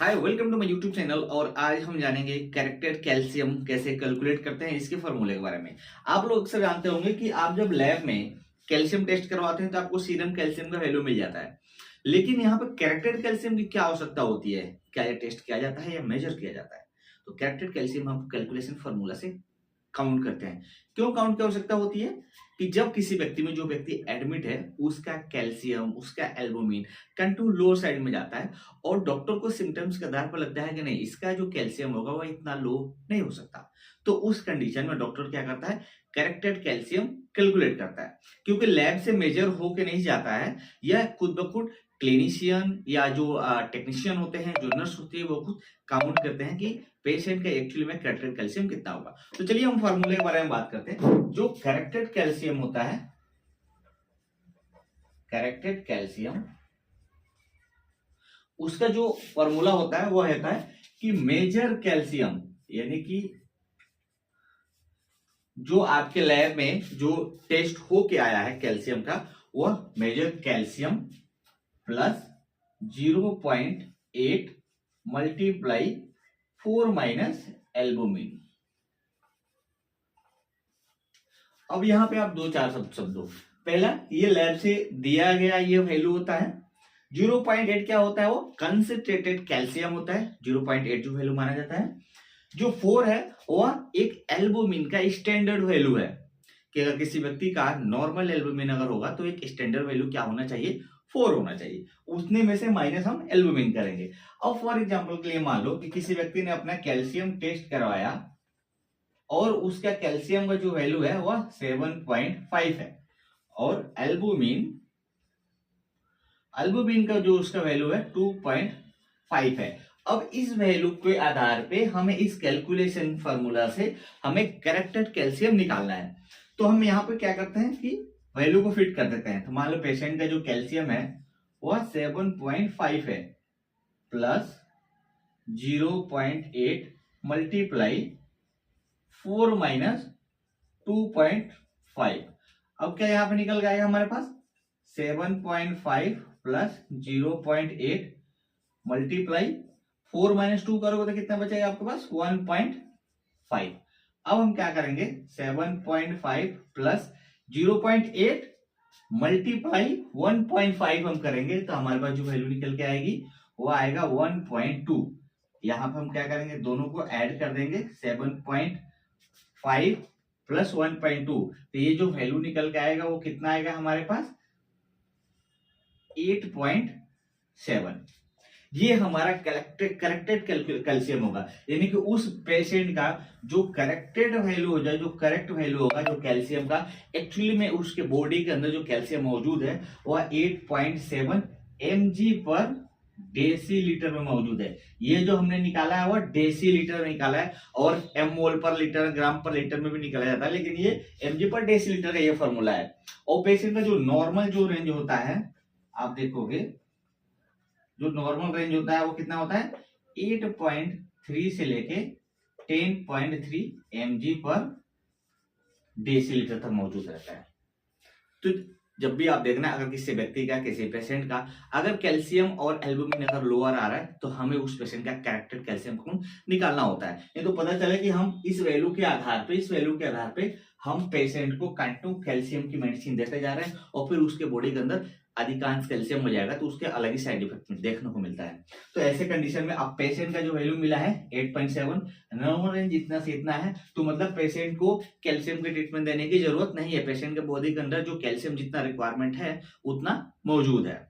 Hi welcome to my YouTube channel. और आज हम जानेंगे कैरेक्टर कैल्शियम कैसे कैलकुलेट करते हैं, इसके फॉर्मूले के बारे में। आप लोग अक्सर जानते होंगे कि आप जब लैब में कैल्शियम टेस्ट करवाते हैं तो आपको सीरम कैल्शियम का वैल्यू मिल जाता है। लेकिन यहाँ पर कैरेक्टर कैल्शियम की क्या आवश्यकता होती है? क्या ये टेस्ट किया जाता है या मेजर किया जाता है? तो कैरेक्टर कैल्शियम हम कैलकुलेशन फॉर्मूला से काउंट करते हैं। क्यों काउंट की आवश्यकता होती है? कि जब किसी व्यक्ति में जो व्यक्ति एडमिट है उसका कैल्शियम, उसका एल्बुमिन कंटू लोअर साइड में जाता है और डॉक्टर को सिम्टम्स के आधार पर लगता है कि नहीं, इसका जो कैल्शियम होगा वो इतना लो नहीं हो सकता। तो उस कंडीशन में डॉक्टर क्या करता है? करेक्टेड कैल्शियम कैलकुलेट करता है। क्योंकि लैब से मेजर होके नहीं जाता है, यह खुद ब खुद क्लिनिशियन या जो टेक्नीशियन होते हैं, जो नर्स होती है, वो खुद काउंट करते हैं कि पेशेंट का एक्चुअली में करेक्टेड कैल्शियम कितना होगा। तो चलिए हम फार्मूले के बारे में बात करते हैं। जो करेक्टेड कैल्शियम होता है, करेक्टेड कैल्शियम, उसका जो फॉर्मूला होता है वो रहता है कि मेजर कैल्शियम, यानी कि जो आपके लैब में जो टेस्ट होके आया है कैल्शियम का, वह measure calcium plus 0.8 multiply 4 minus albumin. अब यहां पे आप दो चार शब्दों, पहला ये लैब से दिया गया ये वैल्यू होता है। 0.8 क्या होता है? वो कंसंट्रेटेड कैल्शियम होता है, 0.8 जो वैल्यू माना जाता है। जो 4 है वह एक एल्बुमिन का स्टैंडर्ड वैल्यू है कि अगर किसी व्यक्ति का नॉर्मल एल्बुमिन अगर होगा तो एक स्टैंडर्ड वैल्यू क्या होना चाहिए? 4 होना चाहिए। उतने में से माइनस हम एल्बुमिन करेंगे। अब फॉर एग्जांपल के लिए मान लो कि किसी व्यक्ति ने अपना कैल्शियम टेस्ट करवाया और उसका कैल्शियम का जो वैल्यू है वह 7.5 है और एल्बुमिन का जो उसका वैल्यू है 2.5 है। अब इस वैल्यू के आधार पे हमें इस कैलकुलेशन फार्मूला से हमें करेक्टेड कैल्शियम निकालना है। तो हम यहाँ पे क्या करते हैं कि वैल्यू को फिट कर देते हैं। तो मान लो पेशेंट का जो कैल्शियम है वह 7.5 है प्लस 0.8 मल्टीप्लाई 4 माइनस 2.5। अब क्या यहाँ पे निकल गया हमारे पास? 7.5 प्लस 0.8 मल्टीप्लाई 4 माइनस 2 करोगे तो कितना बचेगा आपके पास? 1.5। अब हम क्या करेंगे? 7.5 प्लस 0.8 मल्टीप्लाई 1.5 हम करेंगे तो हमारे पास जो वैल्यू निकल के आएगी वो आएगा 1.2। यहां पर हम क्या करेंगे? दोनों को ऐड कर देंगे, 7.5 प्लस 1.2, तो ये जो वैल्यू निकल के आएगा वो कितना आएगा हमारे पास? 8.7। ये हमारा करेक्टेड कैल्शियम होगा, यानी कि उस पेशेंट का जो करेक्टेड वैल्यू हो जाए, जो करेक्ट वैल्यू होगा जो कैल्शियम का, एक्चुअली में उसके बॉडी के अंदर जो कैल्शियम मौजूद है वह 8.7 mg पर डेसीलीटर में मौजूद है। ये जो हमने निकाला है वह डेसीलीटर में निकाला है और एम मोल पर लीटर, ग्राम पर लीटर में भी निकाला जाता है, लेकिन ये mg पर डेसीलीटर का ये फॉर्मूला है। और पेशेंट का जो नॉर्मल जो रेंज होता है, आप देखोगे जो नॉर्मल रेंज होता है वो कितना होता है? 8.3 से लेके 10.3 mg पर डेसीलीटर तक मौजूद रहता है। तो जब भी आप देखना, अगर किसी व्यक्ति का, किसी पेशेंट का अगर कैल्शियम और एल्बुमिन अगर लोअर आ रहा है तो हमें उस पेशेंट का करेक्टेड कैल्शियम काउंट निकालना होता है। नहीं तो पता चले कि हम इस वैल्यू के आधार पे हम पेशेंट को कंटिन्यू कैल्शियम की मेडिसिन देते जा रहे हैं और फिर उसके बॉडी के अंदर अधिकांश कैल्शियम हो जाएगा तो उसके अलग ही साइड इफेक्ट देखने को मिलता है। तो ऐसे कंडीशन में अब पेशेंट का जो वैल्यू मिला है 8.7, नॉर्मल रेंज इतना से इतना है, तो मतलब पेशेंट को कैल्शियम की ट्रीटमेंट देने की जरूरत नहीं है। पेशेंट के बॉडी के अंदर जो कैल्शियम जितना रिक्वायरमेंट है उतना मौजूद है।